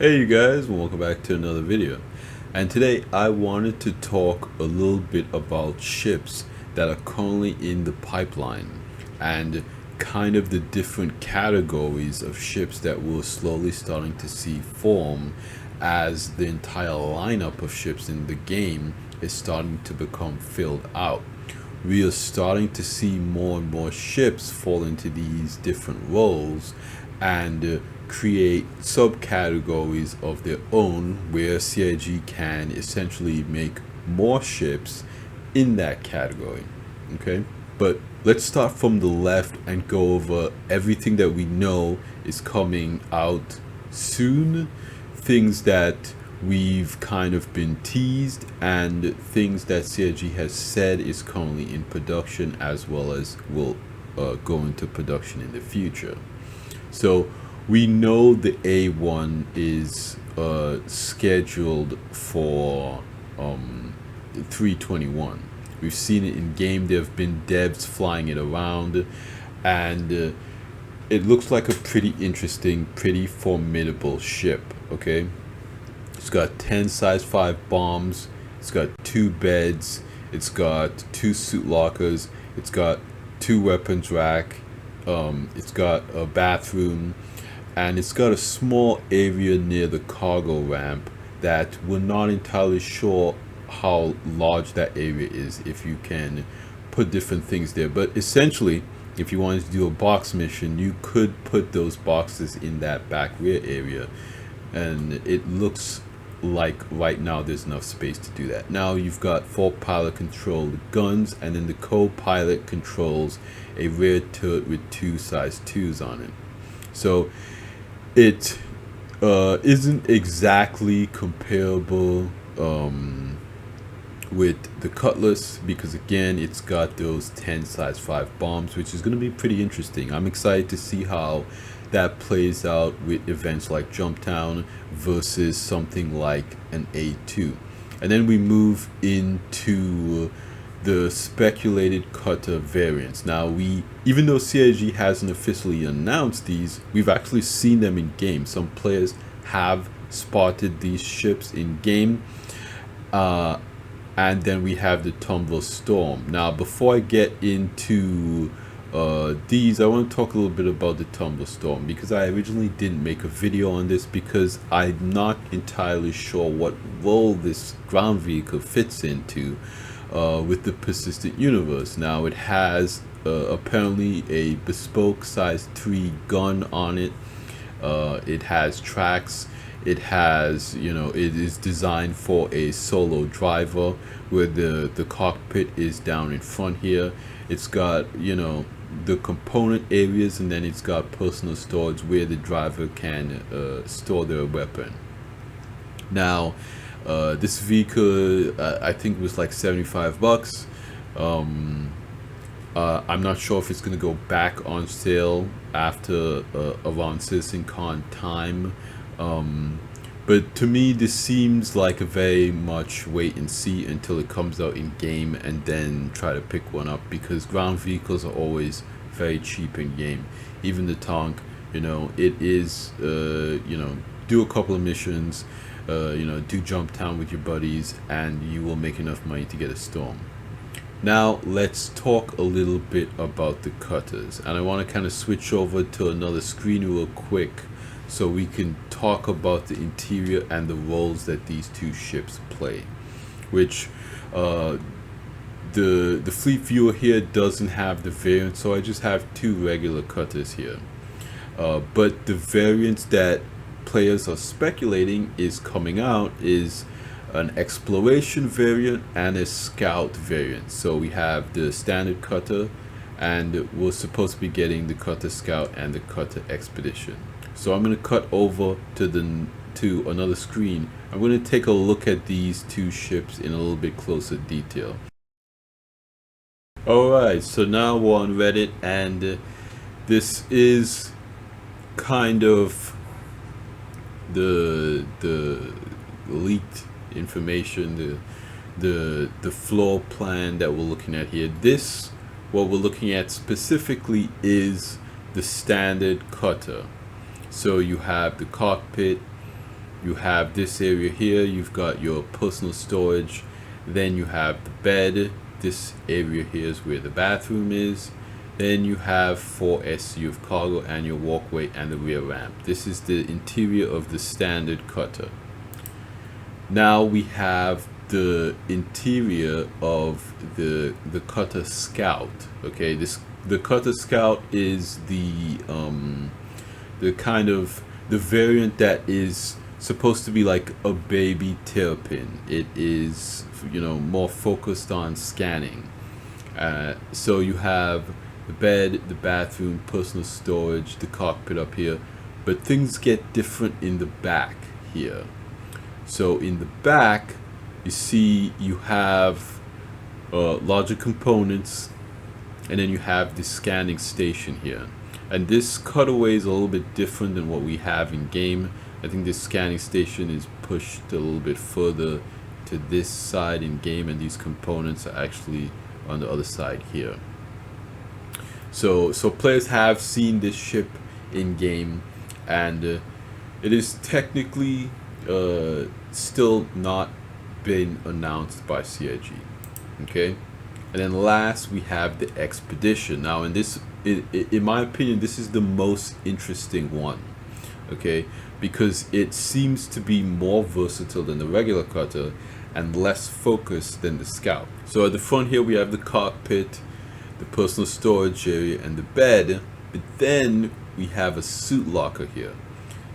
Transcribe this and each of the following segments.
Hey you guys, welcome back to another video. And today I wanted to talk a little bit about ships that are currently in the pipeline and kind of the different categories of ships that we're slowly starting to see form as the entire lineup of ships in the game is starting to become filled out. We are starting to see more and more ships fall into these different roles and create subcategories of their own where CIG can essentially make more ships in that category. Okay, but let's start from the left and go over everything that we know is coming out soon, things that we've kind of been teased, and things that CIG has said is currently in production as well as will go into production in the future. So we know the A1 is scheduled for 321. We've seen it in game. There have been devs flying it around, and it looks like a pretty interesting, pretty formidable ship. Okay, it's got 10 size 5 bombs, it's got 2 beds, it's got 2 suit lockers, it's got 2 weapons rack, it's got a bathroom, and it's got a small area near the cargo ramp that we're not entirely sure how large that area is, if you can put different things there. But essentially, if you wanted to do a box mission, you could put those boxes in that back rear area, and it looks like right now there's enough space to do that. Now you've got 4 pilot controlled guns, and then the co-pilot controls a rear turret with 2 size 2s on it. So it isn't exactly comparable with the Cutlass, because again it's got those 10 size 5 bombs, which is going to be pretty interesting. I'm excited to see how that plays out with events like Jumptown versus something like an A2. And then we move into the speculated cutter variants. Now, even though CIG hasn't officially announced these, we've actually seen them in game. Some players have spotted these ships in game. And then we have the Tumblr Storm. Now, before I get into these, I want to talk a little bit about the Tumblr Storm, because I originally didn't make a video on this because I'm not entirely sure what role this ground vehicle fits into with the persistent universe. Now, it has apparently a bespoke size 3 gun on it. It has tracks. It has, it is designed for a solo driver, where the cockpit is down in front here. It's got, the component areas, and then it's got personal storage where the driver can store their weapon. Now, this vehicle, I think was like $75. I'm not sure if it's going to go back on sale after around CitizenCon time. But to me, this seems like a very much wait and see until it comes out in game, and then try to pick one up, because ground vehicles are always very cheap in game. Even the tank, it is, do a couple of missions, do Jumptown with your buddies, and you will make enough money to get a Storm. Now let's talk a little bit about the cutters, and I want to kind of switch over to another screen real quick so we can talk about the interior and the roles that these two ships play, which the fleet viewer here doesn't have the variant, so I just have 2 regular cutters here. But the variants that players are speculating is coming out is an exploration variant and a scout variant. So we have the standard cutter, and we're supposed to be getting the cutter scout and the cutter expedition. So I'm going to cut over to another screen. I'm going to take a look at these 2 ships in a little bit closer detail. Alright, so now we're on Reddit, and this is kind of the leaked information, the floor plan that we're looking at here. What we're looking at specifically is the standard cutter. So you have the cockpit, you have this area here, you've got your personal storage, then you have the bed, this area here is where the bathroom is, then you have 4 SU of cargo and your walkway and the rear ramp. This is the interior of the standard cutter. Now we have the interior of the cutter scout. Okay, the cutter scout is the kind of the variant that is supposed to be like a baby terrapin. It is, you know, more focused on scanning. So you have the bed, the bathroom, personal storage, the cockpit up here, but things get different in the back here. So in the back, you see you have larger components, and then you have the scanning station here. And this cutaway is a little bit different than what we have in game. I think this scanning station is pushed a little bit further to this side in game, and these components are actually on the other side here. So players have seen this ship in game, and it is technically still not been announced by CIG. Okay, and then last we have the expedition. Now in my opinion, this is the most interesting one. Okay, because it seems to be more versatile than the regular cutter and less focused than the scout. So at the front here we have the cockpit, the personal storage area, and the bed, but then we have a suit locker here.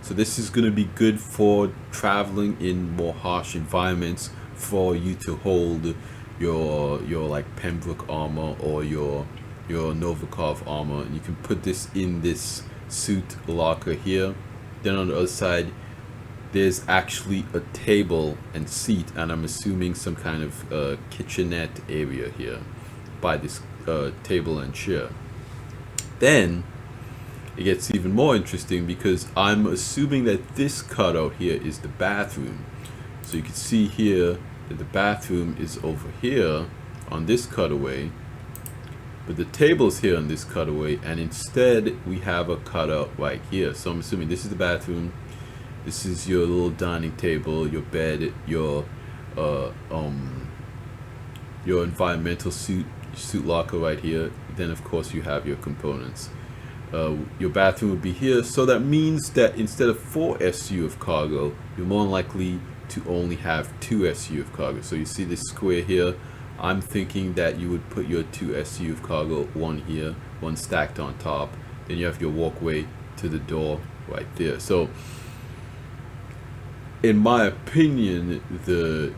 So this is going to be good for traveling in more harsh environments, for you to hold your like Pembroke armor or your Novikov armor, and you can put this in this suit locker here. Then on the other side there's actually a table and seat, and I'm assuming some kind of kitchenette area here by this table and chair. Then it gets even more interesting, because I'm assuming that this cutout here is the bathroom. So you can see here that the bathroom is over here on this cutaway, but the table's here on this cutaway, and instead we have a cutout right here. So I'm assuming this is the bathroom, this is your little dining table, your bed, your environmental suit locker right here. Then of course you have your components. Your bathroom would be here, so that means that instead of 4 SU of cargo, you're more likely to only have 2 SU of cargo. So you see this square here, I'm thinking that you would put your 2 SU of cargo, one here, one stacked on top, then you have your walkway to the door right there. So in my opinion, the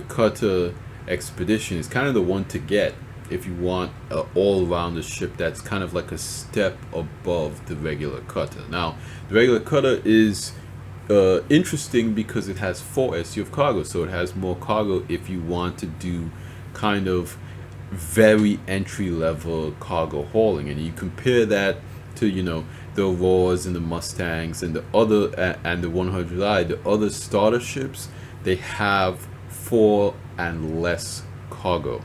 cutter expedition is kind of the one to get if you want an all-rounder ship that's kind of like a step above the regular cutter. Now the regular cutter is interesting because it has 4 SU of cargo, so it has more cargo if you want to do kind of very entry-level cargo hauling. And you compare that to, you know, the Aurors and the Mustangs and the other and the 100i, the other starter ships, they have 4 and less cargo.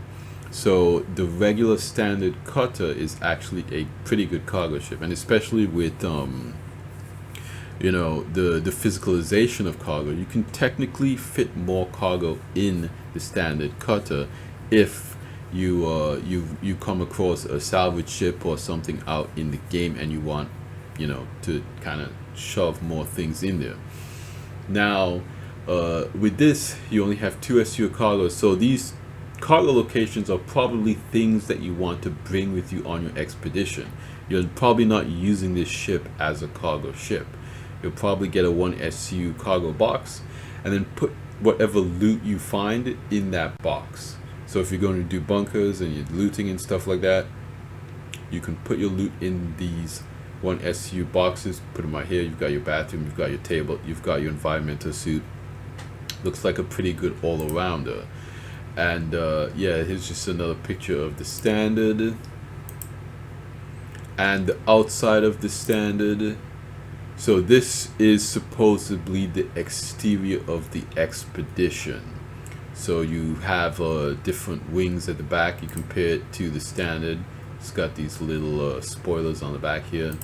So the regular standard cutter is actually a pretty good cargo ship, and especially with you know, the physicalization of cargo, you can technically fit more cargo in the standard cutter if you come across a salvage ship or something out in the game and you want, you know, to kind of shove more things in there. Now with this you only have 2 SU cargo, so these cargo locations are probably things that you want to bring with you on your expedition. You're probably not using this ship as a cargo ship. You'll probably get a 1 SU cargo box and then put whatever loot you find in that box. So if you're going to do bunkers and you're looting and stuff like that, you can put your loot in these 1 SU boxes, put them right here. You've got your bathroom, you've got your table, you've got your environmental suit. Looks like a pretty good all-arounder. And yeah, here's just another picture of the standard and the outside of the standard. So this is supposedly the exterior of the expedition. So you have different wings at the back. You compare it to the standard. It's got these little spoilers on the back here.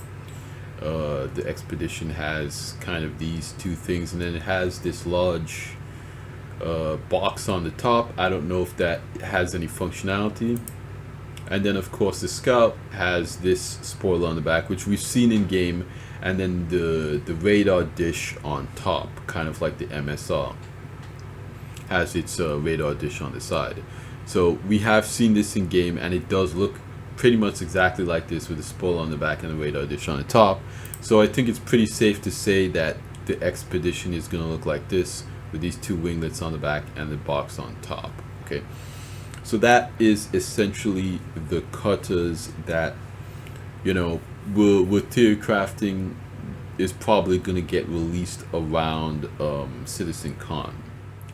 The expedition has kind of these two things, and then it has this large box on the top. I don't know if that has any functionality. And then of course the scout has this spoiler on the back, which we've seen in game, and then the radar dish on top, kind of like the MSR has its radar dish on the side. So we have seen this in game, and it does look pretty much exactly like this, with the spoiler on the back and the radar dish on the top. So I think it's pretty safe to say that the expedition is going to look like this, with these two winglets on the back and the box on top. Okay, so that is essentially the cutters that, you know, with theory crafting is probably going to get released around Citizen Con.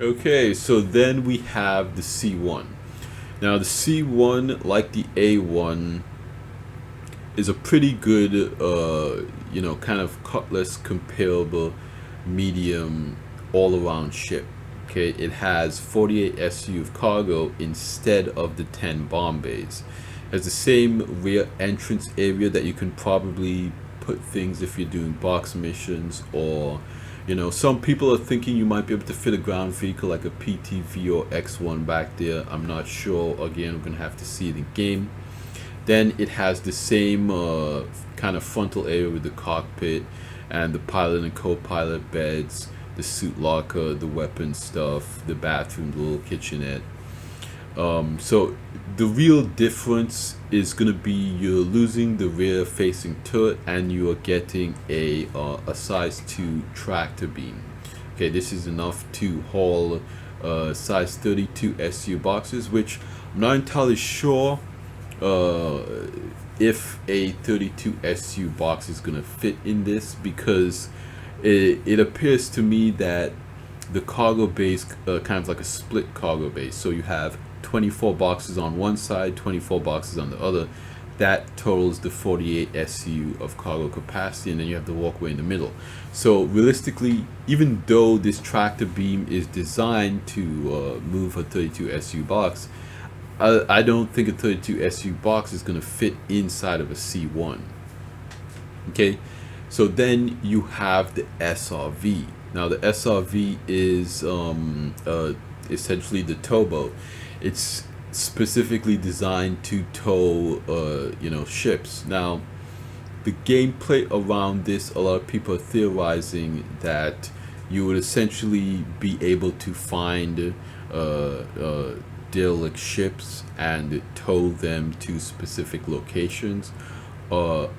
Okay, so then we have the C1. Now the C1, like the A1, is a pretty good, you know, kind of cutlass comparable medium all-around ship. Okay, it has 48 SU of cargo instead of the 10 bomb bays. It has the same rear entrance area that you can probably put things if you're doing box missions, or, you know, some people are thinking you might be able to fit a ground vehicle like a PTV or X1 back there. I'm not sure. Again, we're gonna have to see it in game. Then it has the same kind of frontal area with the cockpit and the pilot and co-pilot beds, the suit locker, the weapon stuff, the bathroom, the little kitchenette. So the real difference is going to be you're losing the rear facing turret, and you are getting a size 2 tractor beam. Okay, this is enough to haul size 32 SU boxes, which I'm not entirely sure if a 32 SU box is going to fit in this, because it appears to me that the cargo base kind of like a split cargo base, so you have 24 boxes on one side, 24 boxes on the other. That totals the 48 SU of cargo capacity, and then you have the walkway in the middle. So realistically, even though this tractor beam is designed to move a 32 SU box, I don't think a 32 SU box is going to fit inside of a C1. Okay, so then you have the SRV. Now the SRV is essentially the towboat. It's specifically designed to tow you know, ships. Now the gameplay around this, a lot of people are theorizing that you would essentially be able to find derelict ships and tow them to specific locations, or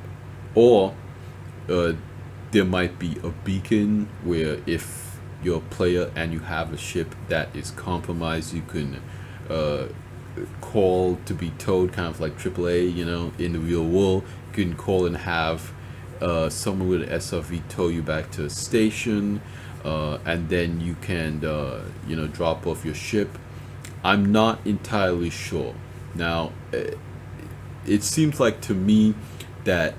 there might be a beacon where if you're a player and you have a ship that is compromised, you can call to be towed, kind of like AAA, you know, in the real world. You can call and have someone with an SRV tow you back to a station, and then you can you know, drop off your ship. I'm not entirely sure. Now it seems like to me that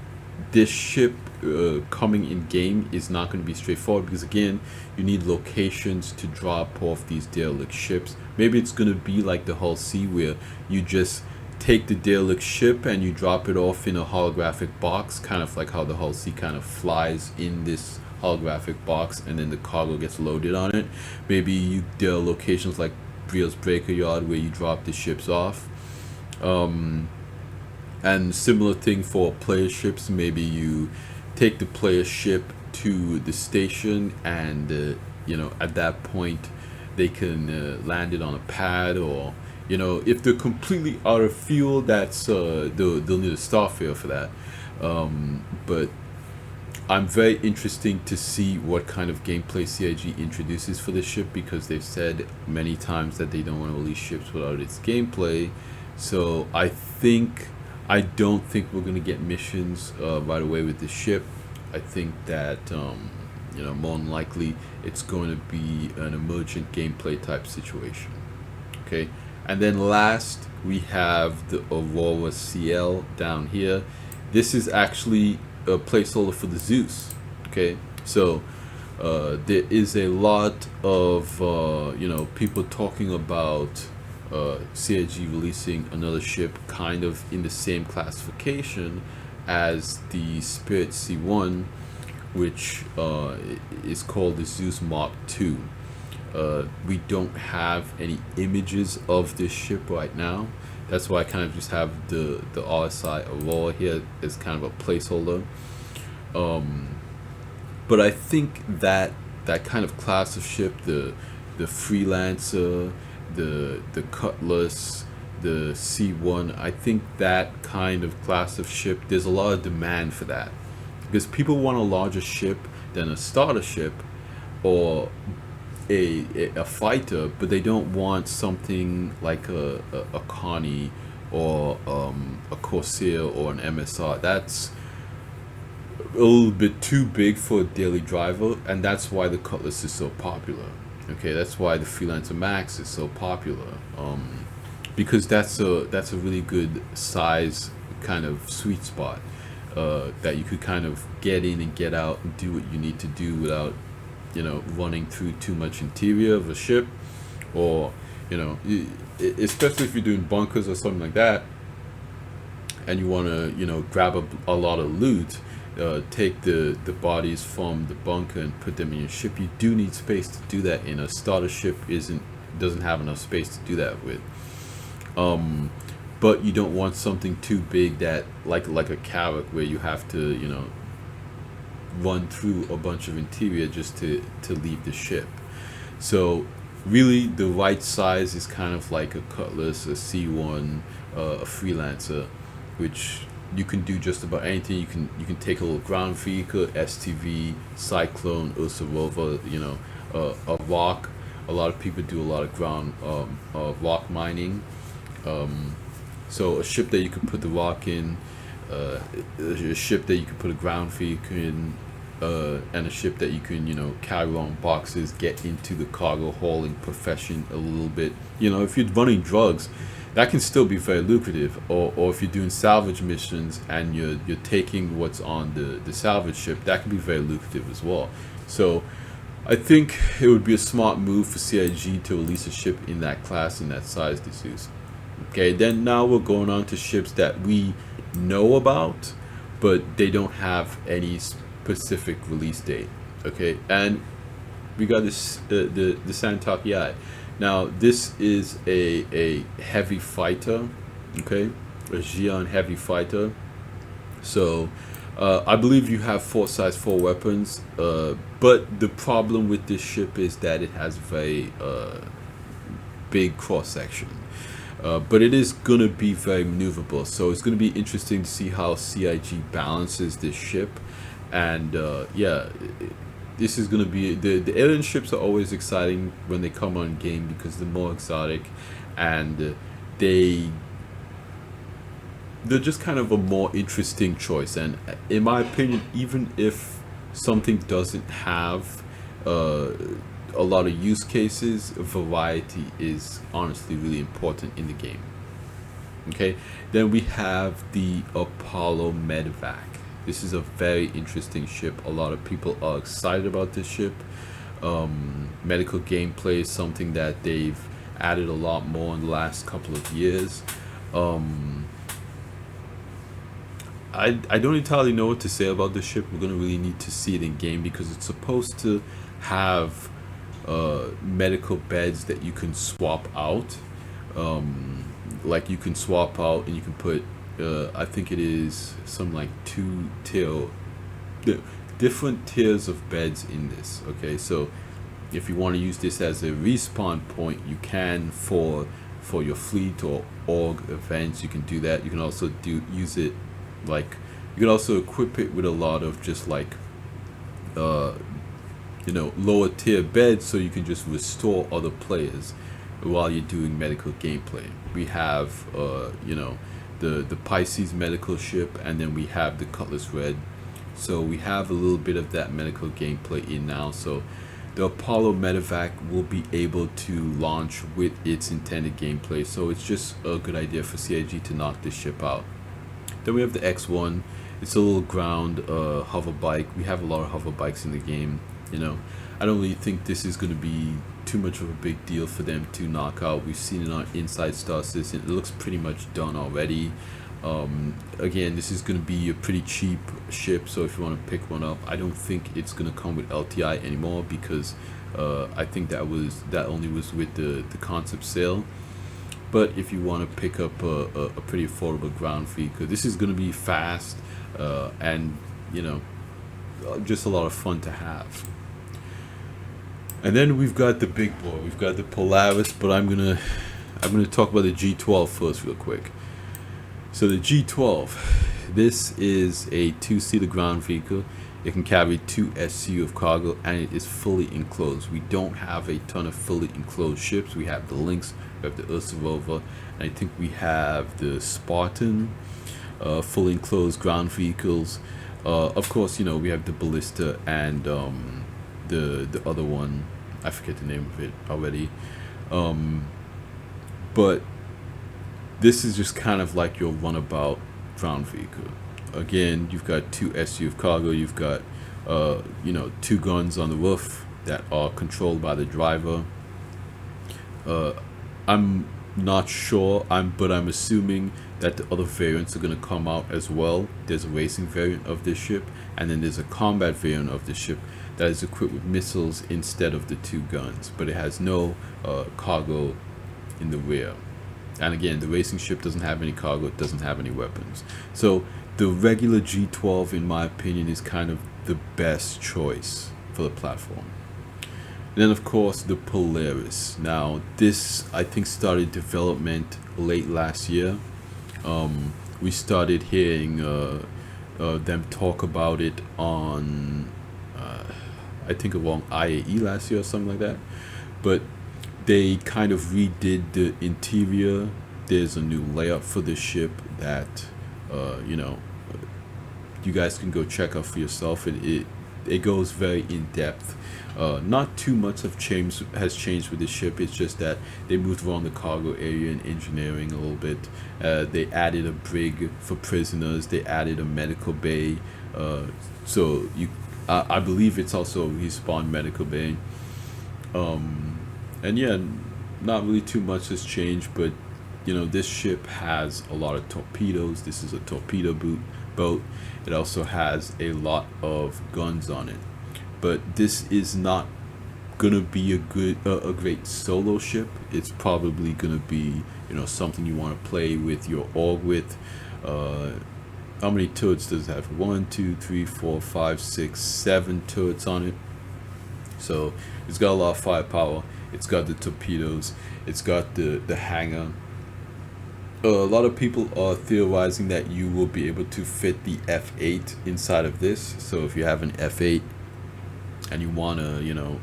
this ship coming in game is not going to be straightforward, because again, you need locations to drop off these derelict ships. Maybe it's going to be like the Hull C, where you just take the derelict ship and you drop it off in a holographic box, kind of like how the Hull C kind of flies in this holographic box, and then the cargo gets loaded on it. Maybe there are locations like Briel's Breaker Yard where you drop the ships off. And similar thing for player ships. Maybe you take the player ship to the station, and you know, at that point they can land it on a pad, or, you know, if they're completely out of fuel, that's they'll need a starfare for that. But I'm very interested to see what kind of gameplay CIG introduces for this ship, because they've said many times that they don't want to release ships without its gameplay. So I don't think we're going to get missions right away with the ship. I think that you know, more than likely it's going to be an emergent gameplay type situation. Okay, and then last we have the Aurora CL down here. This is actually a placeholder for the Zeus. Okay, so there is a lot of you know, people talking about CIG releasing another ship kind of in the same classification as the Spirit C1, which is called the Zeus Mark II. We don't have any images of this ship right now. That's why I kind of just have the RSI Aurora here as kind of a placeholder. But I think that kind of class of ship, the Freelancer, the Cutlass, the C1, I think that kind of class of ship, there's a lot of demand for that, because people want a larger ship than a starter ship or a fighter, but they don't want something like a Connie or a Corsair or an MSR. That's a little bit too big for a daily driver, and that's why the Cutlass is so popular. Okay, that's why the Freelancer Max is so popular, because that's a really good size kind of sweet spot, that you could kind of get in and get out and do what you need to do without, running through too much interior of a ship, or especially if you're doing bunkers or something like that, and you want to grab a lot of loot. Take the bodies from the bunker and put them in your ship. You do need space to do that. In a starter ship doesn't have enough space to do that with. But you don't want something too big that like a Carrack, where you have to run through a bunch of interior just to leave the ship. So really the right size is kind of like a Cutlass, a C1, a Freelancer, which you can do just about anything. You can take a little ground vehicle, STV, Cyclone, Ursa Rover, a rock. A lot of people do a lot of ground rock mining. So a ship that you can put the rock in, a ship that you can put a ground vehicle in, and a ship that you can carry on boxes, get into the cargo hauling profession a little bit. If you're running drugs, that can still be very lucrative, or if you're doing salvage missions and you're taking what's on the salvage ship, that can be very lucrative as well. So I think it would be a smart move for CIG to release a ship in that class, in that size, this is. Okay, then now we're going on to ships that we know about, but they don't have any specific release date. Okay, and we got this the Santaki Eye. Now this is a heavy fighter, okay, a Xi'an heavy fighter. So I believe you have 4 weapons, but the problem with this ship is that it has a very big cross section. But it is gonna be very maneuverable, so it's gonna be interesting to see how CIG balances this ship. And yeah, this is gonna be the alien ships are always exciting when they come on game, because they're more exotic, and they're just kind of a more interesting choice. And in my opinion, even if something doesn't have a lot of use cases, variety is honestly really important in the game. Okay, then we have the Apollo Medevac. This is a very interesting ship. A lot of people are excited about this ship. Medical gameplay is something that they've added a lot more in the last couple of years. I don't entirely know what to say about this ship. We're gonna really need to see it in game, because it's supposed to have medical beds that you can swap out. Like you can swap out and you can put I think it is some like 2 different tiers of beds in this. Okay, so if you want to use this as a respawn point, you can for your fleet or org events. You can do that. You can also use it, like you can also equip it with a lot of just like lower tier beds, so you can just restore other players while you're doing medical gameplay. We have the Pisces medical ship, and then we have the Cutlass Red. So we have a little bit of that medical gameplay in now. So the Apollo Medevac will be able to launch with its intended gameplay. So it's just a good idea for CIG to knock this ship out. Then we have the X1. It's a little ground hover bike. We have a lot of hover bikes in the game. I don't really think this is going to be too much of a big deal for them to knock out. We've seen it on Inside Star Citizen. It looks pretty much done already. Again, this is going to be a pretty cheap ship, so if you want to pick one up, I don't think it's going to come with LTI anymore, because I think that only was with the concept sale. But if you want to pick up a pretty affordable ground vehicle, this is going to be fast, and you know, just a lot of fun to have. And then we've got the big boy. We've got the Polaris, but I'm gonna talk about the G12 first, real quick. So the G12, this is a two-seater ground vehicle. It can carry 2 SCU of cargo, and it is fully enclosed. We don't have a ton of fully enclosed ships. We have the Lynx, we have the Ursa Rover, and I think we have the Spartan, fully enclosed ground vehicles. Of course, you know, we have the Ballista and the other one, I forget the name of it already. But this is just kind of like your runabout ground vehicle. Again, you've got 2 SU of cargo. You've got, you know, 2 guns on the roof that are controlled by the driver. I'm not sure, but I'm assuming that the other variants are going to come out as well. There's a racing variant of this ship, and then there's a combat variant of this ship that is equipped with missiles instead of the 2 guns, but it has no cargo in the rear. And again, the racing ship doesn't have any cargo, it doesn't have any weapons. So the regular G12, in my opinion, is kind of the best choice for the platform. And then of course the Polaris. Now this, I think, started development late last year. We started hearing them talk about it on I think around IAE last year or something like that. But they kind of redid the interior. There's a new layout for the ship that you know, you guys can go check out for yourself. It goes very in depth. Not too much has changed with the ship. It's just that they moved around the cargo area and engineering a little bit. They added a brig for prisoners. They added a medical bay. So I believe it's also a respawn medical bay. And yeah, not really too much has changed, but you know, this ship has a lot of torpedoes. This is a torpedo boat. It also has a lot of guns on it. But this is not gonna be a great solo ship. It's probably gonna be, you know, something you want to play with your org with. How many turrets does it have? 1, 2, 3, 4, 5, 6, 7 turrets on it. So it's got a lot of firepower. It's got the torpedoes. It's got the hangar. A lot of people are theorizing that you will be able to fit the F8 inside of this. So if you have an F8 and you want to, you know,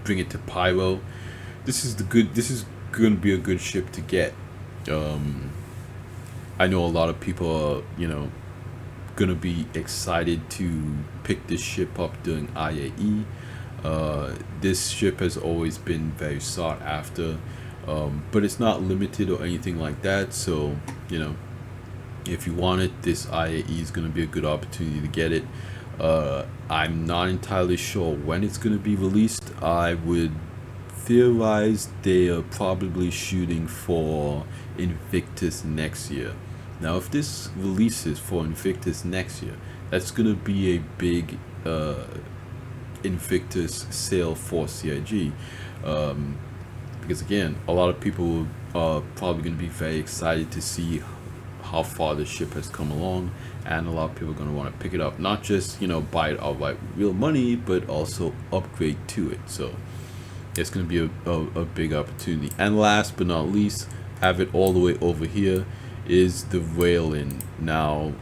bring it to Pyro, this is going to be a good ship to get. I know a lot of people are, you know, going to be excited to pick this ship up during IAE. This ship has always been very sought after. But it's not limited or anything like that, so you know, if you want it, this IAE is going to be a good opportunity to get it. I'm not entirely sure when it's going to be released. I would theorize they are probably shooting for Invictus next year. Now if this releases for Invictus next year, that's going to be a big Invictus sale for CIG. Because again, a lot of people are probably going to be very excited to see how far the ship has come along, and a lot of people are going to want to pick it up, not just, you know, buy it outright with real money, but also upgrade to it. So it's going to be a big opportunity. And last but not least, have it all the way over here, is the Railen. Now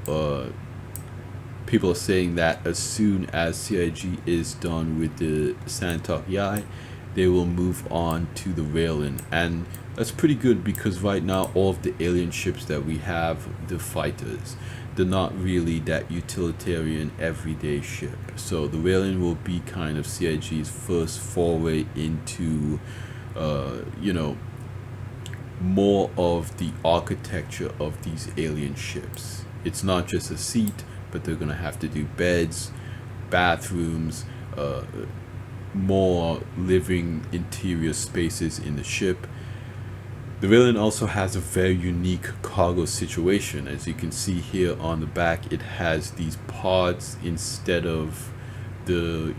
people are saying that as soon as CIG is done with the Santok, they will move on to the Railen, and that's pretty good, because right now all of the alien ships that we have, the fighters, they're not really that utilitarian everyday ship. So the Railen will be kind of CIG's first foray into you know, more of the architecture of these alien ships. It's not just a seat, but they're gonna have to do beds, bathrooms, more living interior spaces in the ship. The Railen also has a very unique cargo situation. As you can see here on the back, it has these pods instead of the,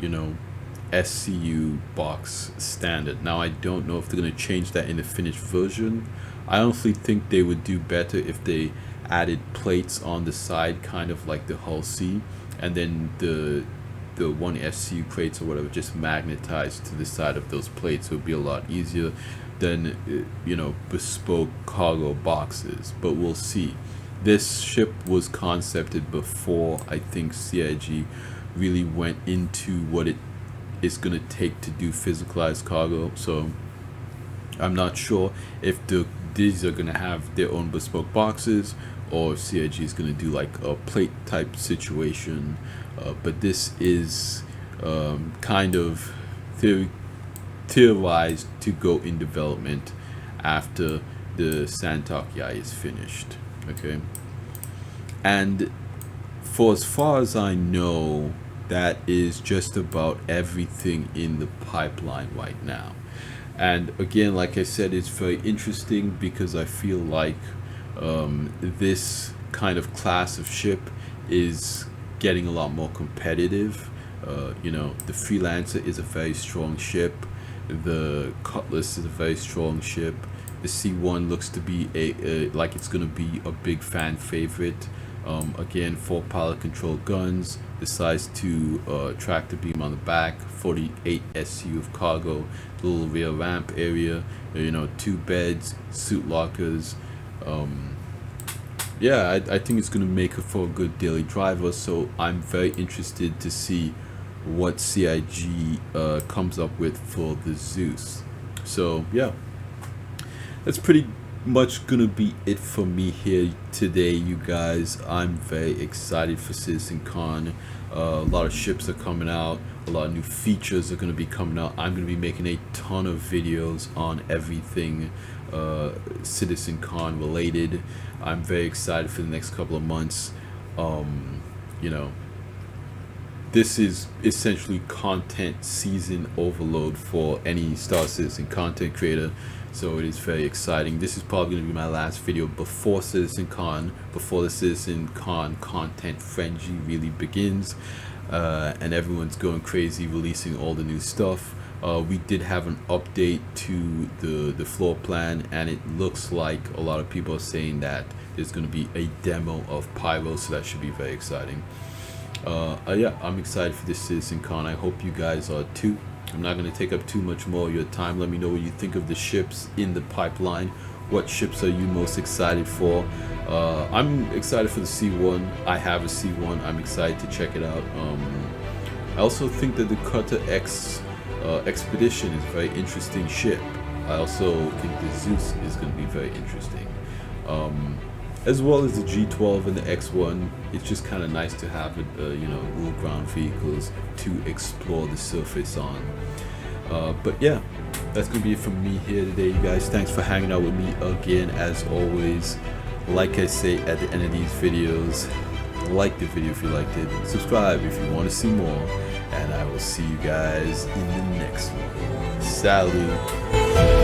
SCU box standard. Now I don't know if they're going to change that in the finished version. I honestly think they would do better if they added plates on the side, kind of like the Hull C, and then the one SCU crates or whatever just magnetized to the side of those plates. It would be a lot easier than bespoke cargo boxes, but we'll see. This ship was concepted before I think CIG really went into what it is going to take to do physicalized cargo, so I'm not sure if these are going to have their own bespoke boxes or CIG is going to do like a plate type situation, but this is kind of theorized to go in development after the Santok is finished. Okay, and for as far as I know, that is just about everything in the pipeline right now. And again, like I said, it's very interesting because I feel like this kind of class of ship is getting a lot more competitive. The Freelancer is a very strong ship. The Cutlass is a very strong ship. The C1 looks to be like it's going to be a big fan favorite. Again, 4 pilot controlled guns, the size 2 tractor beam on the back, 48 SU of cargo, little rear ramp area, 2 beds, suit lockers. Yeah, I think it's going to make it for a good daily driver, so I'm very interested to see what CIG comes up with for the Zeus. So yeah, that's pretty much gonna be it for me here today, you guys. I'm very excited for CitizenCon. A lot of ships are coming out, a lot of new features are going to be coming out. I'm going to be making a ton of videos on everything CitizenCon related. I'm very excited for the next couple of months. This is essentially content season overload for any Star Citizen content creator, so it is very exciting. This is probably going to be my last video before CitizenCon, before the CitizenCon content frenzy really begins, and everyone's going crazy releasing all the new stuff. We did have an update to the floor plan, and it looks like a lot of people are saying that there's going to be a demo of Pyro, so that should be very exciting. Yeah, I'm excited for this CitizenCon. I hope you guys are too. I'm not going to take up too much more of your time. Let me know what you think of the ships in the pipeline. What ships are you most excited for? I'm excited for the C1. I have a C1. I'm excited to check it out. I also think that the Cutter X Expedition is a very interesting ship. I also think the Zeus is going to be very interesting. As well as the G12 and the X1. It's just kind of nice to have it, little ground vehicles to explore the surface on. But yeah, that's gonna be it from me here today, you guys. Thanks for hanging out with me again, as always. Like I say at the end of these videos, like the video if you liked it, subscribe if you want to see more, and I will see you guys in the next one. Salute.